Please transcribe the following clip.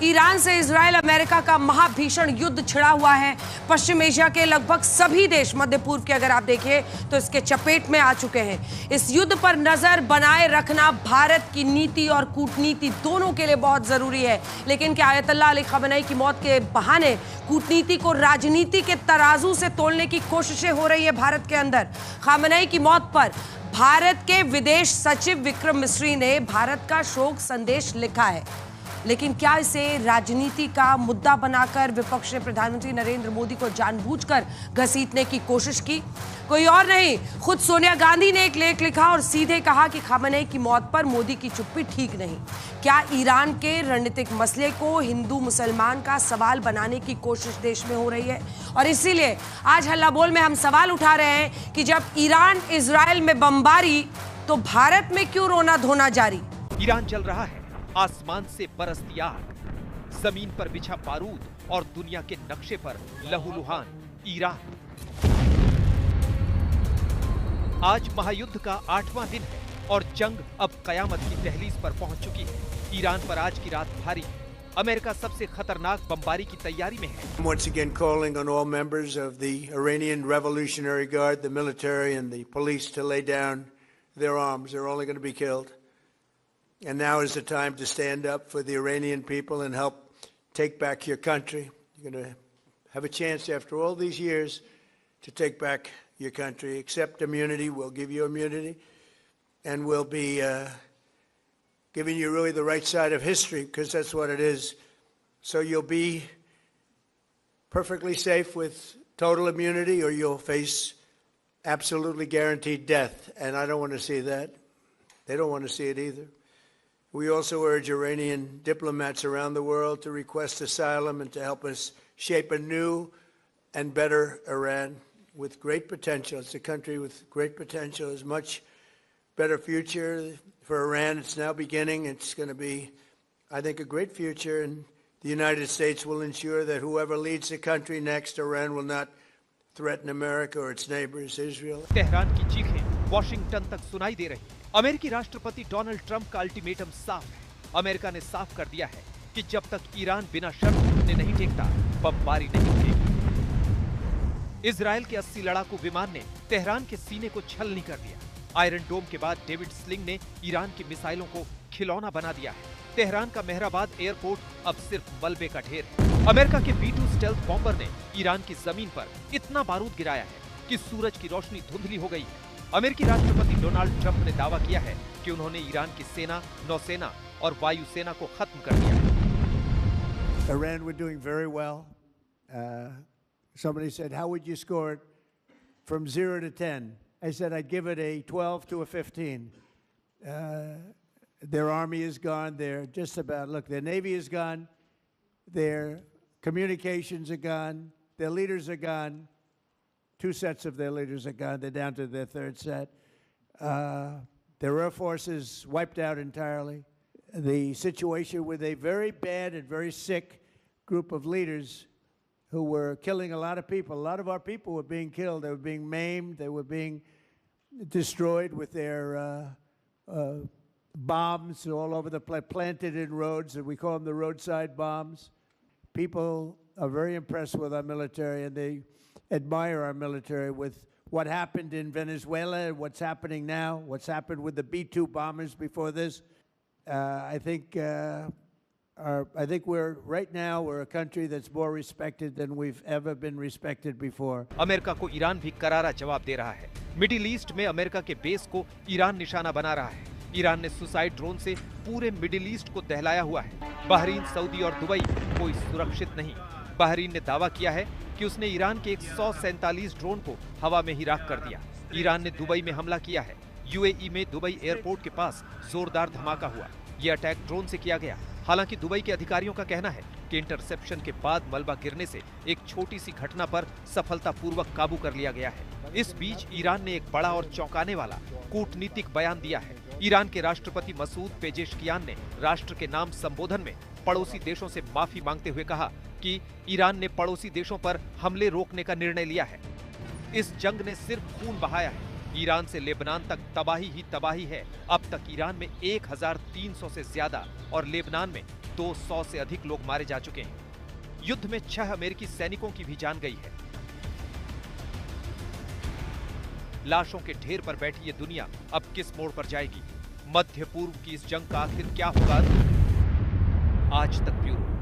Iran से Israel America का महाभीषण युद्ध छिड़ा हुआ है। पश्चिम एशिया के लगभग सभी देश, मध्य पूर्व के अगर आप देखिए तो इसके चपेट में आ चुके हैं। इस युद्ध पर नजर बनाए रखना भारत की नीति और कूटनीति दोनों के लिए बहुत जरूरी है। लेकिन क्या आयतुल्लाह अली खamenei की मौत के बहाने कूटनीति को राजनीति के तराजू से तोलने की कोशिशें हो रही है भारत के अंदर? खamenei की मौत पर भारत के विदेश सचिव विक्रम मिस्री ने भारत का शोक संदेश लिखा है, लेकिन क्या इसे राजनीति का मुद्दा बनाकर विपक्ष ने प्रधानमंत्री नरेंद्र मोदी को जानबूझकर घसीटने की कोशिश की? कोई और नहीं, खुद सोनिया गांधी ने एक लेख लिखा और सीधे कहा कि खamenei की मौत पर मोदी की चुप्पी ठीक नहीं। क्या ईरान के रणनीतिक मसले को हिंदू मुसलमान का सवाल बनाने की कोशिश देश में हो रही है? और इसीलिए आज हल्ला बोल में हम सवाल उठा रहे हैं कि जब ईरान इजराइल में बमबारी, तो भारत में क्यों रोना धोना जारी? ईरान जल रहा है, आसमान से बरसती आग, जमीन पर बिछा बारूद और दुनिया के नक्शे पर लहूलुहान ईरान। आज महायुद्ध का 8वां दिन है और जंग अब कयामत की दहलीज पर पहुंच चुकी है। ईरान पर आज की रात भारी है। अमेरिका सबसे खतरनाक बमबारी की तैयारी में है। Once again calling on all members of the Iranian Revolutionary Guard, the military and the police to lay down their arms. They're only going to be killed. And now is the time to stand up for the Iranian people and help take back your country. You're going to have a chance after all these years to take back your country. Accept immunity. We'll give you immunity. And we'll be giving you really the right side of history, because that's what it is. So you'll be perfectly safe with total immunity, or you'll face absolutely guaranteed death. And I don't want to see that. They don't want to see it either. We also urge Iranian diplomats around the world to request asylum and to help us shape a new and better Iran with great potential. It's a country with great potential. There's much better future for Iran. It's now beginning. It's going to be, I think, a great future, and the United States will ensure that whoever leads the country next, Iran will not threaten America or its neighbors, Israel. Tehran की चीखें Washington तक सुनाई दे रही। अमेरिकी राष्ट्रपति Donald Trump का ultimatum साफ है। America ने साफ कर दिया है कि जब तक ईरान बिना शर्त घुटने नहीं टेकता, बमबारी नहीं रुकेगी। इजराइल के 80 लड़ाकू विमान ने तेहरान के सीने को छलनी कर दिया। आयरन डोम के बाद डेविड स्लिंग ने ईरान की मिसाइलों को खिलौना बना दिया है। तेहरान का मेहराबाद एयरपोर्ट अब सिर्फ मलबे का ढेर है। अमेरिका के B-2 स्टेल्थ बॉम्बर ने ईरान की जमीन पर इतना बारूद गिराया है कि सूरज की रोशनी धुंधली हो गई है। अमेरिकी राष्ट्रपति डोनाल्ड ट्रंप ने दावा किया है कि उन्होंने ईरान की सेना, नौसेना और वायुसेना को खत्म कर दिया है। Iran were doing very well. Somebody said, how would you score it from 0 to 10? I said, I'd give it a 12 to a 15. Their army is gone. They're just about, look, their navy is gone. Their communications are gone. Their leaders are gone. 2 sets of their leaders are gone. They're down to their 3rd set. Their air force is wiped out entirely. The situation with a very bad and very sick group of leaders who were killing a lot of people. A lot of our people were being killed. They were being maimed. They were being destroyed with their bombs all over the place, planted in roads, and we call them the roadside bombs. People are very impressed with our military, and they admire our military with what happened in Venezuela, what's happening now, what's happened with the B-2 bombers before this. I think we're right now we're a country that's more respected than we've ever been respected before. America को Iran भी करारा जवाब दे रहा है। Middle east में America के base को Iran निशाना बना रहा है। ईरान ने सुसाइड ड्रोन से पूरे मिडिल ईस्ट को दहलाया हुआ है। बहरीन, सऊदी और दुबई कोई सुरक्षित नहीं। बहरीन ने दावा किया है कि उसने ईरान के 147 ड्रोन को हवा में ही राख कर दिया। ईरान ने दुबई में हमला किया है। यूएई में दुबई एयरपोर्ट के पास जोरदार धमाका हुआ। यह अटैक ड्रोन से किया गया। हालांकि दुबई के अधिकारियों का कहना है कि इंटरसेप्शन के बाद मलबा गिरने से एक छोटी सी घटना पर सफलतापूर्वक काबू कर लिया गया है। इस बीच ईरान ने एक बड़ा और चौंकाने वाला कूटनीतिक बयान दिया है। ईरान के राष्ट्रपति मसूद पेजेशकियान ने राष्ट्र के नाम संबोधन में पड़ोसी देशों से माफी मांगते हुए कहा कि ईरान ने पड़ोसी देशों पर हमले रोकने का निर्णय लिया है। इस जंग ने सिर्फ खून बहाया है। ईरान से लेबनान तक तबाही ही तबाही है। अब तक ईरान में 1300 से ज्यादा और लेबनान में 200 से अधिक लोग मारे जा चुके हैं। युद्ध में 6 अमेरिकी सैनिकों की भी जान गई है। लाशों के ढेर पर बैठी ये दुनिया अब किस मोड़ पर जाएगी? मध्य पूर्व की इस जंग का आखिर क्या होगा? आज तक ब्यूरो।